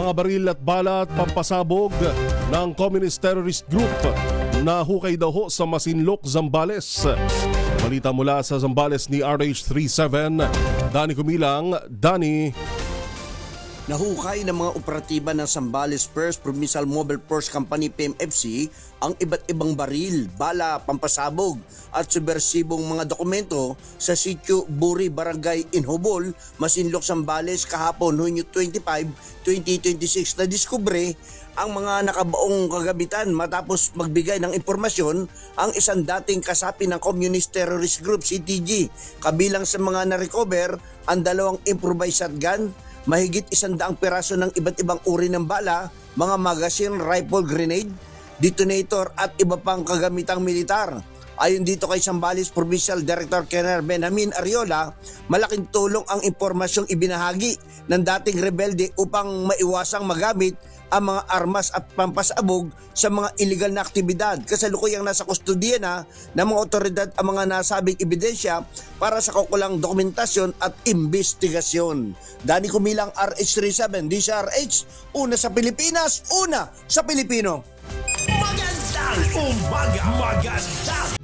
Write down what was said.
mga baril at bala at pampasabog ng Communist Terrorist Group na hukay daw ho sa Masinloc, Zambales. Balita mula sa Zambales ni RH37, Danny Kumilang. Danny. Nahukay ng mga operatiba ng Zambales First Provincial Mobile Force Company PMFC ang iba't ibang baril, bala, pampasabog at subversibong mga dokumento sa sitio Buri, Barangay Inhobol, Masinloc, Zambales kahapon Hunyo 25, 2026 na diskubre ang mga nakabaong kagamitan matapos magbigay ng impormasyon ang isang dating kasapi ng Communist Terrorist Group CTG. Kabilang sa mga na-recover ang 2 improvised shotgun, mahigit 100 piraso ng iba't ibang uri ng bala, mga magazine, rifle, grenade, detonator at iba pang kagamitang militar. Ayon dito kay Zambales Provincial Director Colonel Benjamin Ariola, malaking tulong ang impormasyong ibinahagi ng dating rebelde upang maiwasang magamit ang mga armas at pampasabog sa mga illegal na aktibidad. Kasalukuyang nasa kustodiya na ng mga otoridad ang mga nasabing ebidensya para sa kaukulang dokumentasyon at investigasyon. Danny Kumilang, RH37, DZRH, una sa Pilipinas, una sa Pilipino. Magandang umaga! Magandang